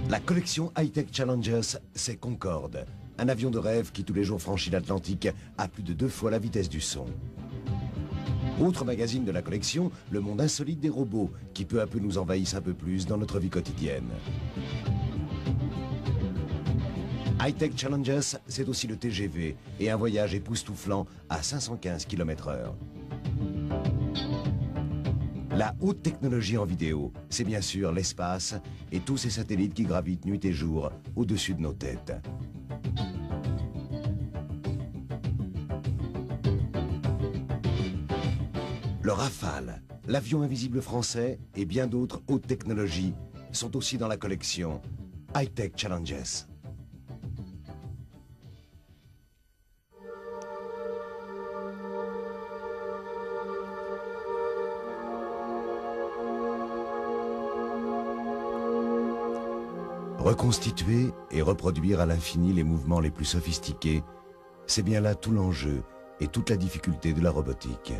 La collection High-Tech Challengers, c'est Concorde, un avion de rêve qui tous les jours franchit l'Atlantique à plus de 2 fois la vitesse du son. Autre magazine de la collection, le monde insolite des robots, qui peu à peu nous envahissent un peu plus dans notre vie quotidienne. High-Tech Challengers, c'est aussi le TGV et un voyage époustouflant à 515 km/h. La haute technologie en vidéo, c'est bien sûr l'espace et tous ces satellites qui gravitent nuit et jour au-dessus de nos têtes. Le Rafale, l'avion invisible français et bien d'autres hautes technologies sont aussi dans la collection High-Tech Challenges. Reconstituer et reproduire à l'infini les mouvements les plus sophistiqués, c'est bien là tout l'enjeu et toute la difficulté de la robotique.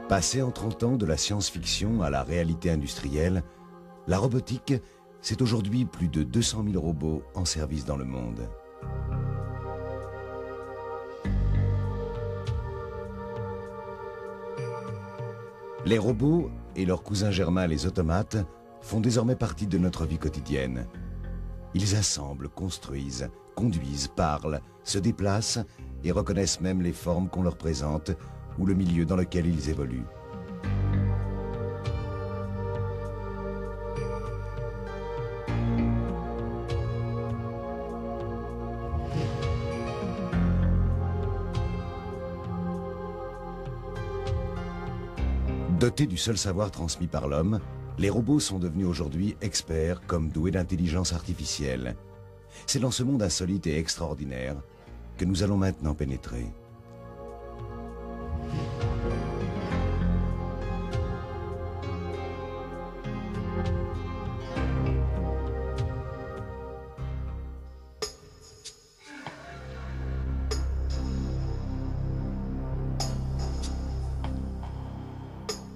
Passé en 30 ans de la science-fiction à la réalité industrielle, la robotique, c'est aujourd'hui plus de 200 000 robots en service dans le monde. Les robots et leurs cousins germains les automates font désormais partie de notre vie quotidienne. Ils assemblent, construisent, conduisent, parlent, se déplacent et reconnaissent même les formes qu'on leur présente ou le milieu dans lequel ils évoluent. Dotés du seul savoir transmis par l'homme, les robots sont devenus aujourd'hui experts comme doués d'intelligence artificielle. C'est dans ce monde insolite et extraordinaire que nous allons maintenant pénétrer.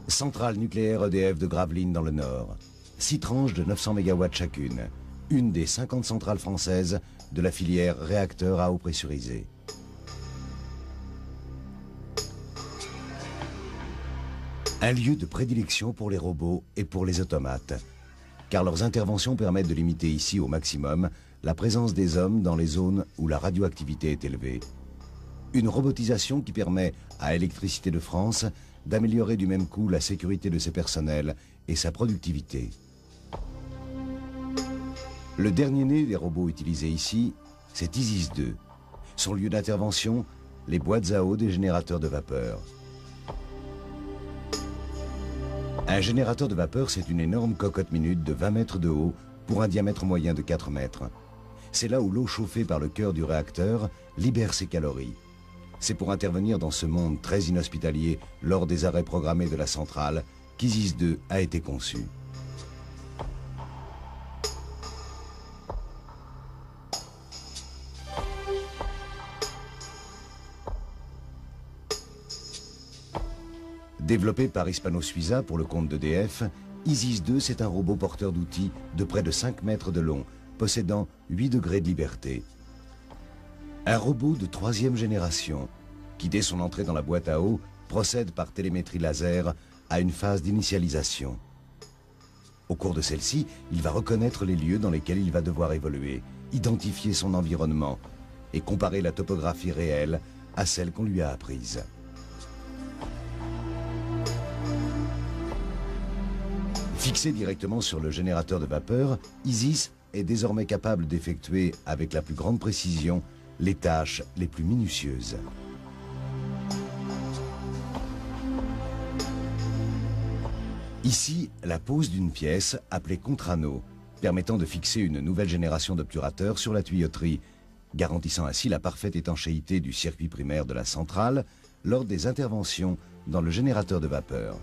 Centrale nucléaire EDF de Gravelines dans le Nord. 6 tranches de 900 MW chacune. Une des 50 centrales françaises de la filière réacteurs à eau pressurisée. Un lieu de prédilection pour les robots et pour les automates, car leurs interventions permettent de limiter ici au maximum la présence des hommes dans les zones où la radioactivité est élevée. Une robotisation qui permet à Électricité de France d'améliorer du même coup la sécurité de ses personnels et sa productivité. Le dernier né des robots utilisés ici, c'est Isis 2. Son lieu d'intervention, les boîtes à eau des générateurs de vapeur. Un générateur de vapeur, c'est une énorme cocotte minute de 20 mètres de haut pour un diamètre moyen de 4 mètres. C'est là où l'eau chauffée par le cœur du réacteur libère ses calories. C'est pour intervenir dans ce monde très inhospitalier lors des arrêts programmés de la centrale qu'Isis 2 a été conçu. Développé par Hispano-Suiza pour le compte d'EDF, Isis 2 c'est un robot porteur d'outils de près de 5 mètres de long, possédant 8 degrés de liberté. Un robot de 3e génération, qui dès son entrée dans la boîte à eau, procède par télémétrie laser à une phase d'initialisation. Au cours de celle-ci, il va reconnaître les lieux dans lesquels il va devoir évoluer, identifier son environnement et comparer la topographie réelle à celle qu'on lui a apprise. Fixé directement sur le générateur de vapeur, Isis est désormais capable d'effectuer avec la plus grande précision les tâches les plus minutieuses. Ici, la pose d'une pièce appelée contre-anneau, permettant de fixer une nouvelle génération d'obturateurs sur la tuyauterie, garantissant ainsi la parfaite étanchéité du circuit primaire de la centrale lors des interventions dans le générateur de vapeur.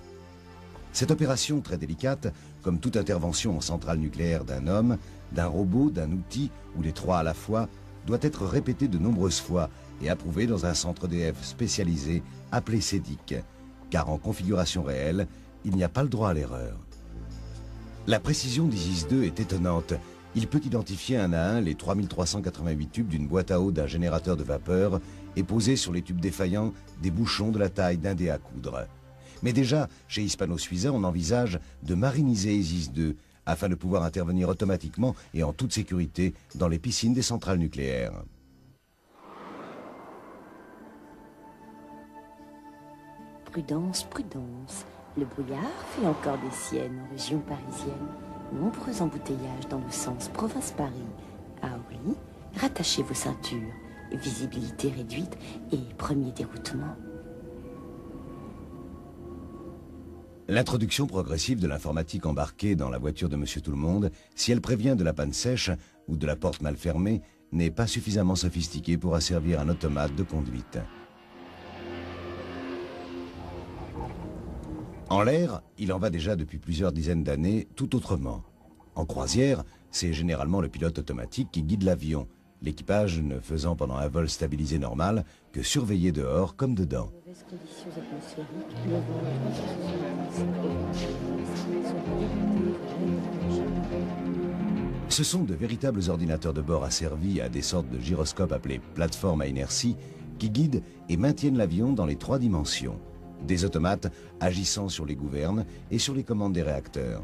Cette opération très délicate, comme toute intervention en centrale nucléaire d'un homme, d'un robot, d'un outil ou des trois à la fois, doit être répété de nombreuses fois et approuvé dans un centre DF spécialisé appelé CEDIC, car en configuration réelle, il n'y a pas le droit à l'erreur. La précision d'ISIS 2 est étonnante. Il peut identifier un à un les 3388 tubes d'une boîte à eau d'un générateur de vapeur et poser sur les tubes défaillants des bouchons de la taille d'un dé à coudre. Mais déjà, chez Hispano-Suiza, on envisage de mariniser ISIS 2 afin de pouvoir intervenir automatiquement et en toute sécurité dans les piscines des centrales nucléaires. Prudence, prudence. Le brouillard fait encore des siennes en région parisienne. Nombreux embouteillages dans le sens province-Paris. À Orly, rattachez vos ceintures. Visibilité réduite et premier déroutement. L'introduction progressive de l'informatique embarquée dans la voiture de Monsieur Tout-le-Monde, si elle prévient de la panne sèche ou de la porte mal fermée, n'est pas suffisamment sophistiquée pour asservir un automate de conduite. En l'air, il en va déjà depuis plusieurs dizaines d'années tout autrement. En croisière, c'est généralement le pilote automatique qui guide l'avion, l'équipage ne faisant pendant un vol stabilisé normal que surveiller dehors comme dedans. Ce sont de véritables ordinateurs de bord asservis à des sortes de gyroscopes appelés plateformes à inertie qui guident et maintiennent l'avion dans les 3 dimensions. Des automates agissant sur les gouvernes et sur les commandes des réacteurs.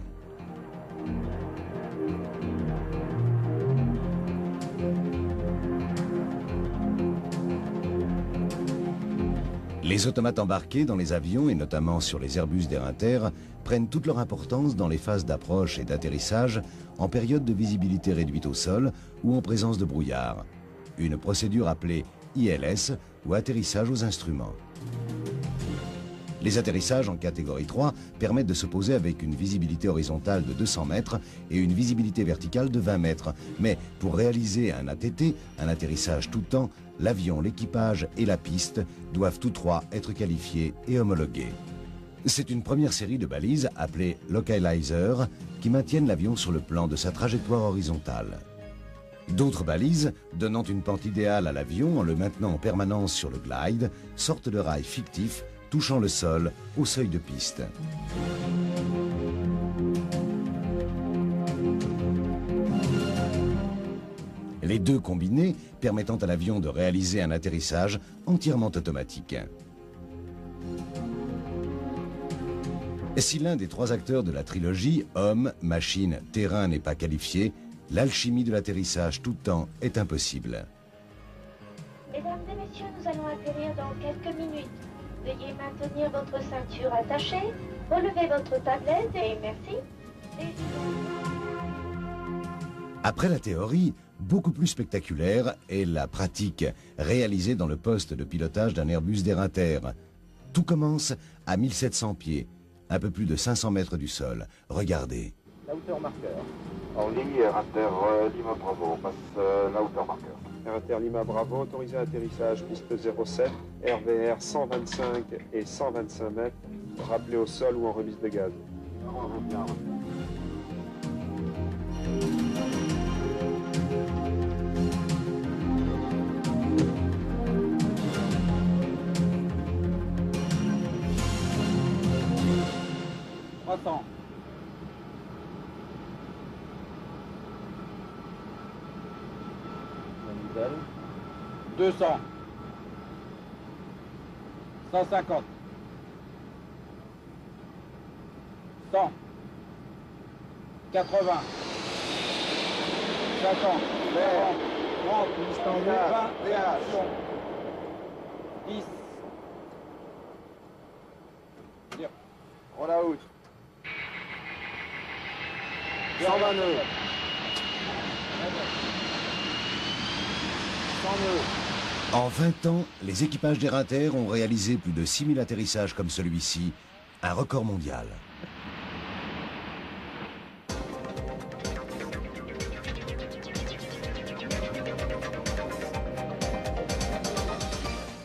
Les automates embarqués dans les avions et notamment sur les Airbus d'Air Inter prennent toute leur importance dans les phases d'approche et d'atterrissage en période de visibilité réduite au sol ou en présence de brouillard. Une procédure appelée ILS ou atterrissage aux instruments. Les atterrissages en catégorie 3 permettent de se poser avec une visibilité horizontale de 200 mètres et une visibilité verticale de 20 mètres. Mais pour réaliser un ATT, un atterrissage tout temps, l'avion, l'équipage et la piste doivent tous 3 être qualifiés et homologués. C'est une première série de balises appelées localizer qui maintiennent l'avion sur le plan de sa trajectoire horizontale. D'autres balises, donnant une pente idéale à l'avion en le maintenant en permanence sur le glide, sortent de rails fictifs touchant le sol au seuil de piste. Les deux combinés permettant à l'avion de réaliser un atterrissage entièrement automatique. Si l'un des 3 acteurs de la trilogie, homme, machine, terrain n'est pas qualifié, l'alchimie de l'atterrissage tout temps est impossible. Mesdames et messieurs, nous allons atterrir dans quelques minutes. Veuillez maintenir votre ceinture attachée, relevez votre tablette et merci. Après la théorie, beaucoup plus spectaculaire est la pratique, réalisée dans le poste de pilotage d'un Airbus d'Air Inter. Tout commence à 1700 pieds, un peu plus de 500 mètres du sol. Regardez. La hauteur marqueur. En ligne, Air Inter Lima Bravo, on passe la hauteur marqueur. Air Inter Lima Bravo, autorisé à atterrissage, piste 07, RVR 125 et 125 mètres, rappelé au sol ou en remise de gaz. Attends. 200. 150. 100. 80. 50. 40. 30. 20. 10. On la route. 120 nœuds. 100 nœuds. En 20 ans, les équipages d'Air Inter ont réalisé plus de 6000 atterrissages comme celui-ci, un record mondial.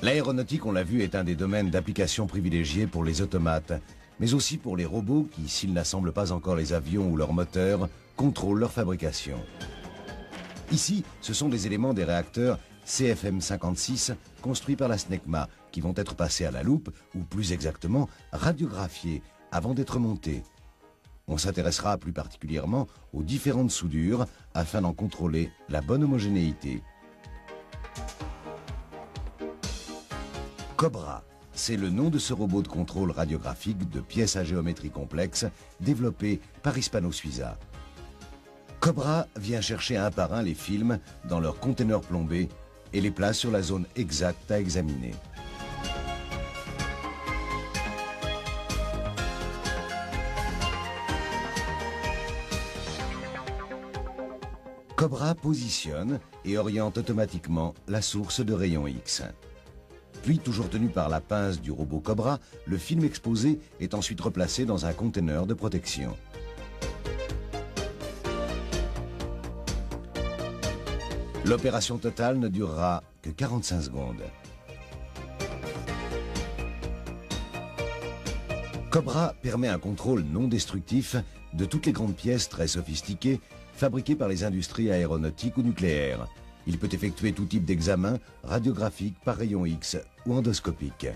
L'aéronautique, on l'a vu, est un des domaines d'application privilégiés pour les automates, mais aussi pour les robots qui, s'ils n'assemblent pas encore les avions ou leurs moteurs, contrôlent leur fabrication. Ici, ce sont des éléments des réacteurs CFM56 construits par la SNECMA qui vont être passés à la loupe, ou plus exactement radiographiés, avant d'être montés. On s'intéressera plus particulièrement aux différentes soudures afin d'en contrôler la bonne homogénéité. Cobra, c'est le nom de ce robot de contrôle radiographique de pièces à géométrie complexe développé par Hispano-Suiza. Cobra vient chercher un par un les films dans leur conteneur plombé et les place sur la zone exacte à examiner. Cobra positionne et oriente automatiquement la source de rayons X. Puis, toujours tenu par la pince du robot Cobra, le film exposé est ensuite replacé dans un conteneur de protection. L'opération totale ne durera que 45 secondes. Cobra permet un contrôle non destructif de toutes les grandes pièces très sophistiquées fabriquées par les industries aéronautiques ou nucléaires. Il peut effectuer tout type d'examen, radiographique, par rayon X ou endoscopique.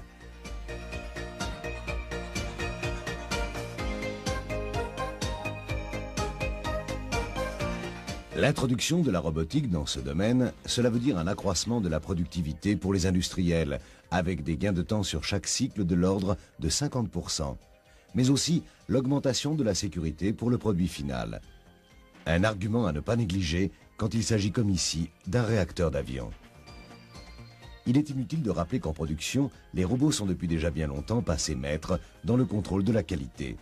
L'introduction de la robotique dans ce domaine, cela veut dire un accroissement de la productivité pour les industriels, avec des gains de temps sur chaque cycle de l'ordre de 50%, mais aussi l'augmentation de la sécurité pour le produit final. Un argument à ne pas négliger quand il s'agit comme ici d'un réacteur d'avion. Il est inutile de rappeler qu'en production, les robots sont depuis déjà bien longtemps passés maîtres dans le contrôle de la qualité.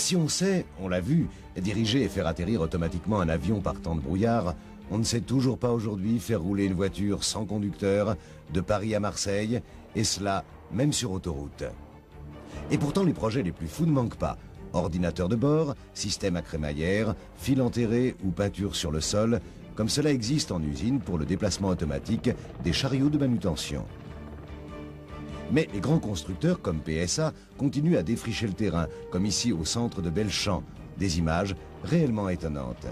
Si on sait, on l'a vu, diriger et faire atterrir automatiquement un avion par temps de brouillard, on ne sait toujours pas aujourd'hui faire rouler une voiture sans conducteur de Paris à Marseille, et cela même sur autoroute. Et pourtant les projets les plus fous ne manquent pas. Ordinateur de bord, système à crémaillère, fil enterré ou peinture sur le sol, comme cela existe en usine pour le déplacement automatique des chariots de manutention. Mais les grands constructeurs comme PSA continuent à défricher le terrain, comme ici au centre de Belchamp, des images réellement étonnantes.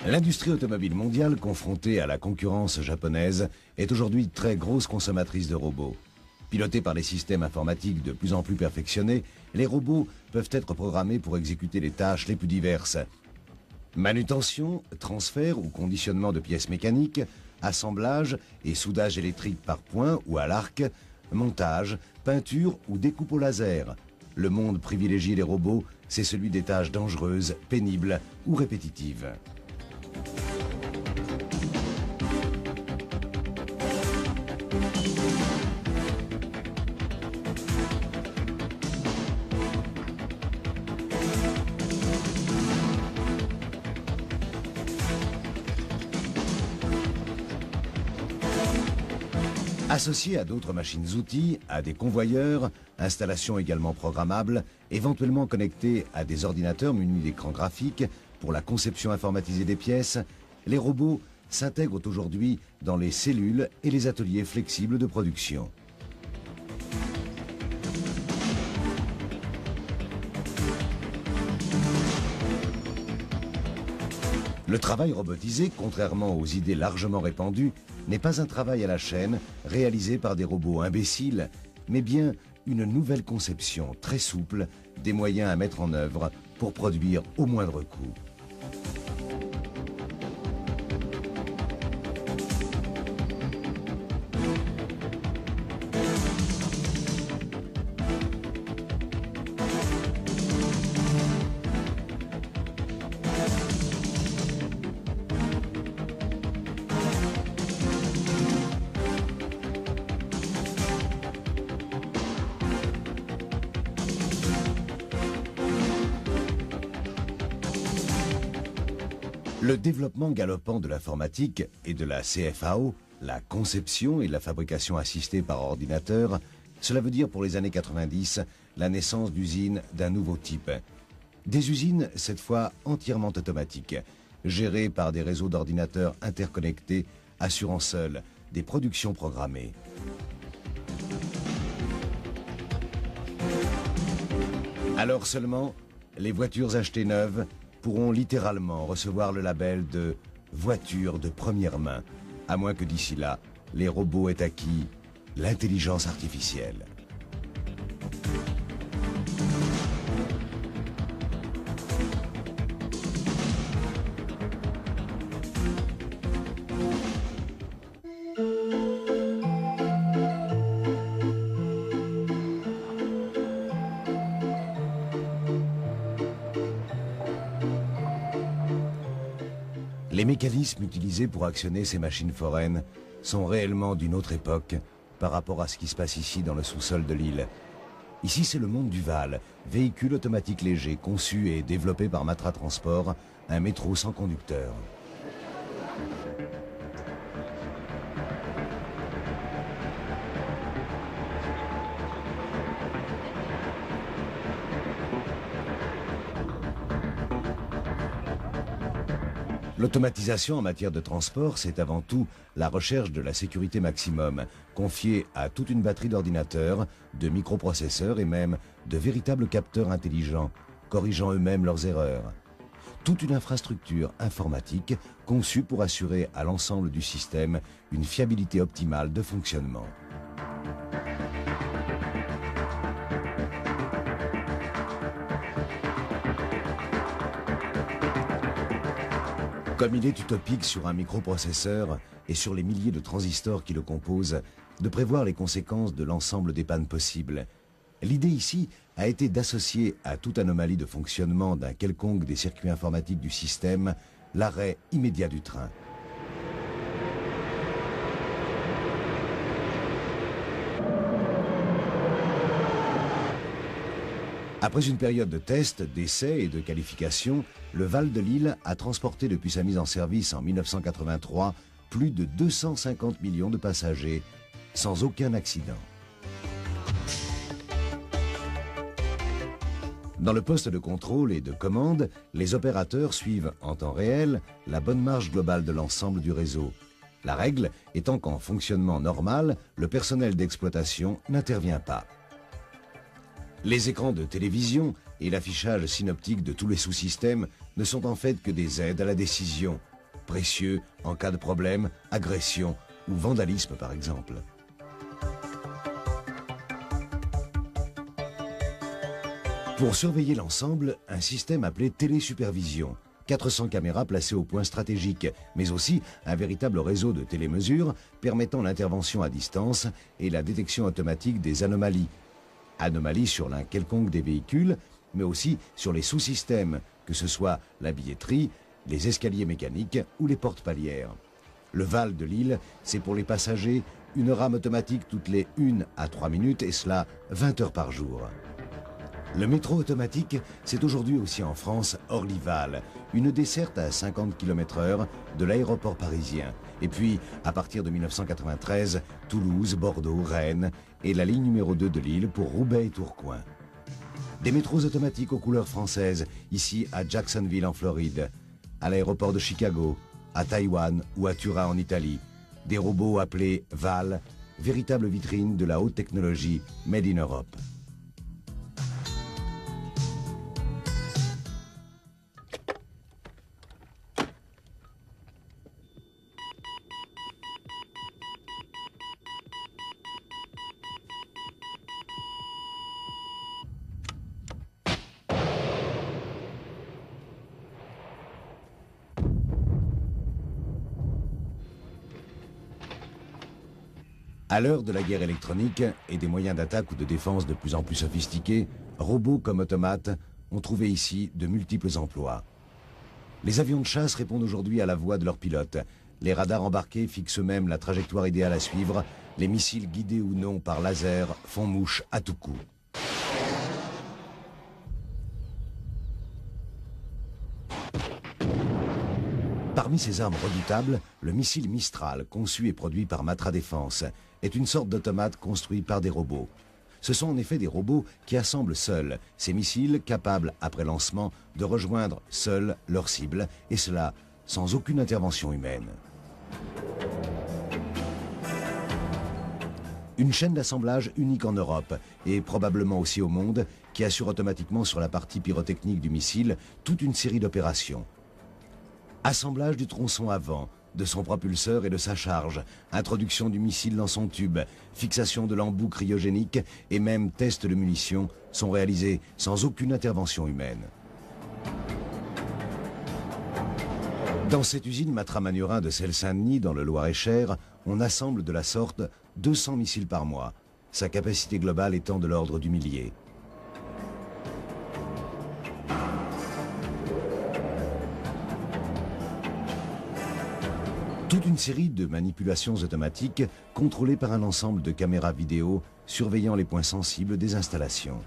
L'industrie automobile mondiale, confrontée à la concurrence japonaise, est aujourd'hui très grosse consommatrice de robots. Pilotés par des systèmes informatiques de plus en plus perfectionnés, les robots peuvent être programmés pour exécuter les tâches les plus diverses. Manutention, transfert ou conditionnement de pièces mécaniques, assemblage et soudage électrique par point ou à l'arc, montage, peinture ou découpe au laser. Le monde privilégié des robots, c'est celui des tâches dangereuses, pénibles ou répétitives. Associés à d'autres machines-outils, à des convoyeurs, installations également programmables, éventuellement connectés à des ordinateurs munis d'écrans graphiques pour la conception informatisée des pièces, les robots s'intègrent aujourd'hui dans les cellules et les ateliers flexibles de production. Le travail robotisé, contrairement aux idées largement répandues, n'est pas un travail à la chaîne réalisé par des robots imbéciles, mais bien une nouvelle conception très souple des moyens à mettre en œuvre pour produire au moindre coût. Le développement galopant de l'informatique et de la CFAO, la conception et la fabrication assistée par ordinateur, cela veut dire pour les années 90 la naissance d'usines d'un nouveau type. Des usines, cette fois entièrement automatiques, gérées par des réseaux d'ordinateurs interconnectés, assurant seuls des productions programmées. Alors seulement, les voitures achetées neuves pourront littéralement recevoir le label de « voiture de première main », à moins que d'ici là, les robots aient acquis l'intelligence artificielle. Les mécanismes utilisés pour actionner ces machines foraines sont réellement d'une autre époque par rapport à ce qui se passe ici dans le sous-sol de l'île. Ici, c'est le monde du VAL, véhicule automatique léger conçu et développé par Matra Transport, un métro sans conducteur. L'automatisation en matière de transport, c'est avant tout la recherche de la sécurité maximum, confiée à toute une batterie d'ordinateurs, de microprocesseurs et même de véritables capteurs intelligents, corrigeant eux-mêmes leurs erreurs. Toute une infrastructure informatique conçue pour assurer à l'ensemble du système une fiabilité optimale de fonctionnement. Comme il est utopique sur un microprocesseur et sur les milliers de transistors qui le composent, de prévoir les conséquences de l'ensemble des pannes possibles, l'idée ici a été d'associer à toute anomalie de fonctionnement d'un quelconque des circuits informatiques du système l'arrêt immédiat du train. Après une période de tests, d'essais et de qualification, le VAL de Lille a transporté depuis sa mise en service en 1983 plus de 250 millions de passagers, sans aucun accident. Dans le poste de contrôle et de commande, les opérateurs suivent en temps réel la bonne marche globale de l'ensemble du réseau. La règle étant qu'en fonctionnement normal, le personnel d'exploitation n'intervient pas. Les écrans de télévision et l'affichage synoptique de tous les sous-systèmes ne sont en fait que des aides à la décision, précieux en cas de problème, agression ou vandalisme par exemple. Pour surveiller l'ensemble, un système appelé télésupervision, 400 caméras placées au point stratégique, mais aussi un véritable réseau de télémesures permettant l'intervention à distance et la détection automatique des anomalies. Anomalies sur l'un quelconque des véhicules, mais aussi sur les sous-systèmes, que ce soit la billetterie, les escaliers mécaniques ou les portes palières. Le VAL de Lille, c'est pour les passagers une rame automatique toutes les 1 à 3 minutes, et cela 20 heures par jour. Le métro automatique, c'est aujourd'hui aussi en France Orly-Val, une desserte à 50 km/h de l'aéroport parisien. Et puis, à partir de 1993, Toulouse, Bordeaux, Rennes et la ligne numéro 2 de Lille pour Roubaix et Tourcoing. Des métros automatiques aux couleurs françaises, ici à Jacksonville en Floride, à l'aéroport de Chicago, à Taïwan ou à Turin en Italie. Des robots appelés VAL, véritable vitrine de la haute technologie made in Europe. À l'heure de la guerre électronique et des moyens d'attaque ou de défense de plus en plus sophistiqués, robots comme automates ont trouvé ici de multiples emplois. Les avions de chasse répondent aujourd'hui à la voix de leurs pilotes. Les radars embarqués fixent eux-mêmes la trajectoire idéale à suivre. Les missiles guidés ou non par laser font mouche à tout coup. Parmi ces armes redoutables, le missile Mistral, conçu et produit par Matra Défense, est une sorte d'automate construit par des robots. Ce sont en effet des robots qui assemblent seuls ces missiles capables, après lancement, de rejoindre seuls leur cible, et cela sans aucune intervention humaine. Une chaîne d'assemblage unique en Europe, et probablement aussi au monde, qui assure automatiquement sur la partie pyrotechnique du missile toute une série d'opérations. Assemblage du tronçon avant, de son propulseur et de sa charge, introduction du missile dans son tube, fixation de l'embout cryogénique et même test de munitions sont réalisés sans aucune intervention humaine. Dans cette usine Matra-Magnurin de Celles-Saint-Denis, dans le Loir-et-Cher, on assemble de la sorte 200 missiles par mois, sa capacité globale étant de l'ordre du millier. Toute une série de manipulations automatiques contrôlées par un ensemble de caméras vidéo surveillant les points sensibles des installations.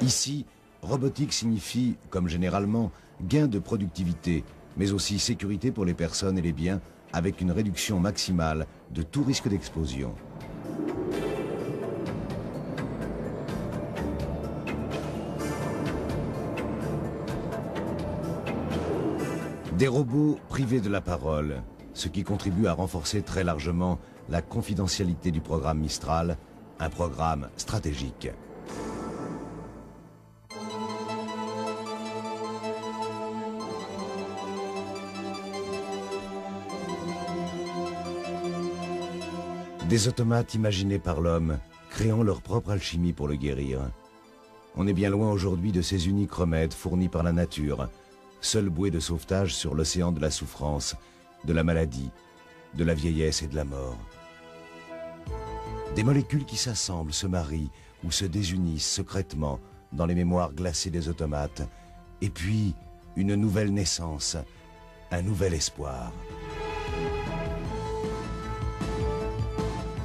Ici, robotique signifie, comme généralement, gain de productivité, mais aussi sécurité pour les personnes et les biens, avec une réduction maximale de tout risque d'explosion. Des robots privés de la parole, ce qui contribue à renforcer très largement la confidentialité du programme Mistral, un programme stratégique. Des automates imaginés par l'homme, créant leur propre alchimie pour le guérir. On est bien loin aujourd'hui de ces uniques remèdes fournis par la nature, seule bouée de sauvetage sur l'océan de la souffrance, de la maladie, de la vieillesse et de la mort. Des molécules qui s'assemblent, se marient ou se désunissent secrètement dans les mémoires glacées des automates, et puis une nouvelle naissance, un nouvel espoir.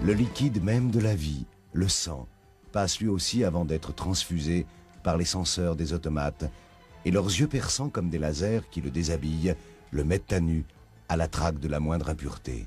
Le liquide même de la vie, le sang, passe lui aussi avant d'être transfusé par les senseurs des automates, et leurs yeux perçants comme des lasers qui le déshabillent, le mettent à nu, à la traque de la moindre impureté.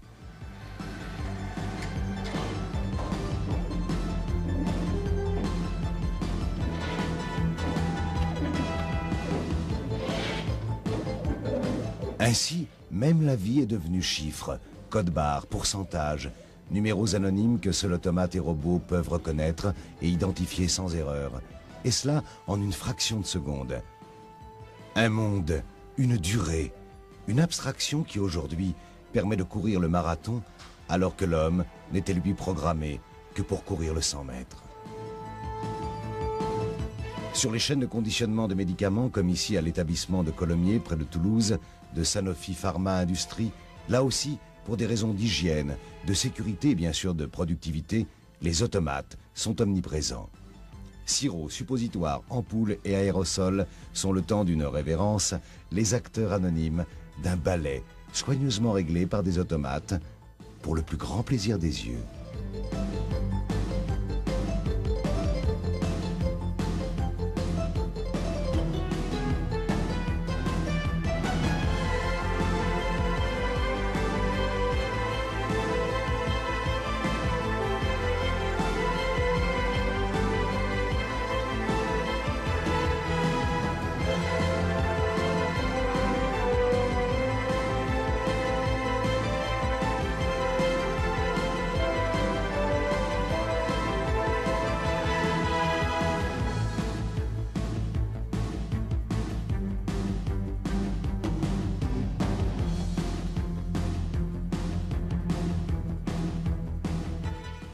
Ainsi, même la vie est devenue chiffre, code-barre, pourcentage, numéros anonymes que seuls automates et robots peuvent reconnaître et identifier sans erreur, et cela en une fraction de seconde. Un monde, une durée, une abstraction qui aujourd'hui permet de courir le marathon alors que l'homme n'était lui programmé que pour courir le 100 mètres. Sur les chaînes de conditionnement de médicaments, comme ici à l'établissement de Colomiers près de Toulouse, de Sanofi Pharma Industrie, là aussi, pour des raisons d'hygiène, de sécurité et bien sûr de productivité, les automates sont omniprésents. Sirops, suppositoires, ampoules et aérosols sont le temps d'une révérence, les acteurs anonymes d'un ballet soigneusement réglé par des automates pour le plus grand plaisir des yeux.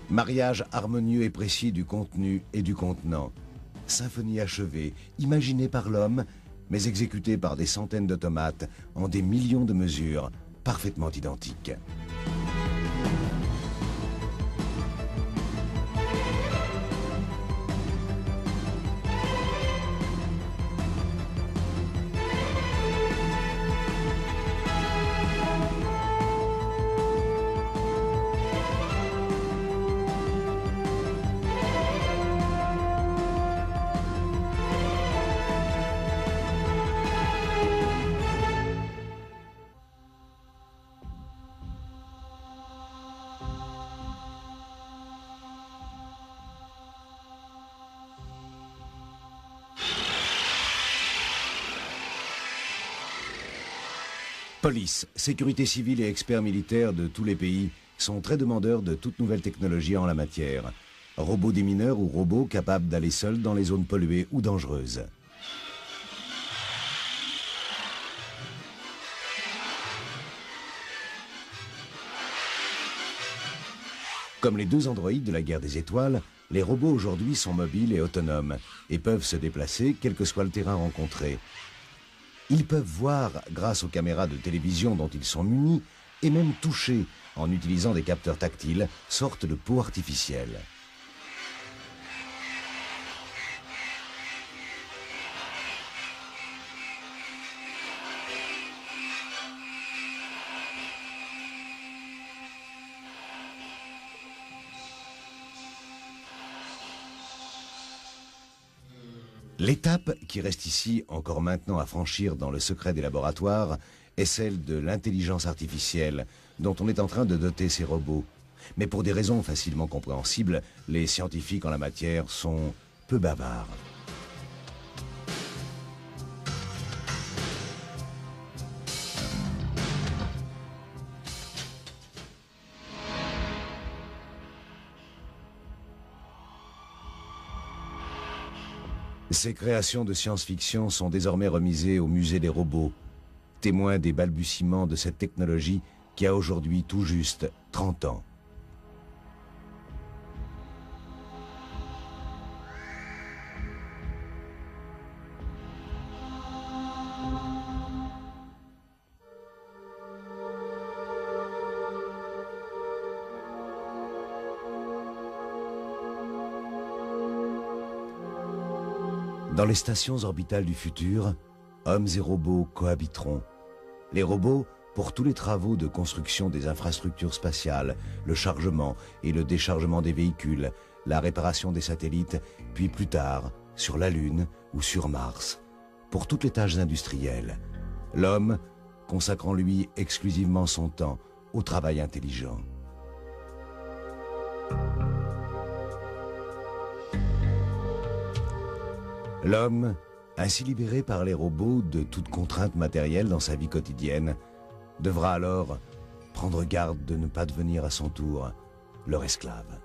Mariage harmonieux et précis du contenu et du contenant. Symphonie achevée, imaginée par l'homme, mais exécutée par des centaines d'automates en des millions de mesures parfaitement identiques. Police, sécurité civile et experts militaires de tous les pays sont très demandeurs de toute nouvelle technologie en la matière. Robots démineurs ou robots capables d'aller seuls dans les zones polluées ou dangereuses. Comme les deux androïdes de la guerre des étoiles, les robots aujourd'hui sont mobiles et autonomes et peuvent se déplacer quel que soit le terrain rencontré. Ils peuvent voir grâce aux caméras de télévision dont ils sont munis et même toucher en utilisant des capteurs tactiles, sorte de peau artificielle. L'étape qui reste ici encore maintenant à franchir dans le secret des laboratoires est celle de l'intelligence artificielle dont on est en train de doter ces robots. Mais pour des raisons facilement compréhensibles, les scientifiques en la matière sont peu bavards. Ces créations de science-fiction sont désormais remisées au musée des robots, témoins des balbutiements de cette technologie qui a aujourd'hui tout juste 30 ans. Dans les stations orbitales du futur, hommes et robots cohabiteront. Les robots pour tous les travaux de construction des infrastructures spatiales, le chargement et le déchargement des véhicules, la réparation des satellites, puis plus tard, sur la Lune ou sur Mars, pour toutes les tâches industrielles. L'homme consacrant lui exclusivement son temps au travail intelligent. L'homme, ainsi libéré par les robots de toute contrainte matérielle dans sa vie quotidienne, devra alors prendre garde de ne pas devenir à son tour leur esclave.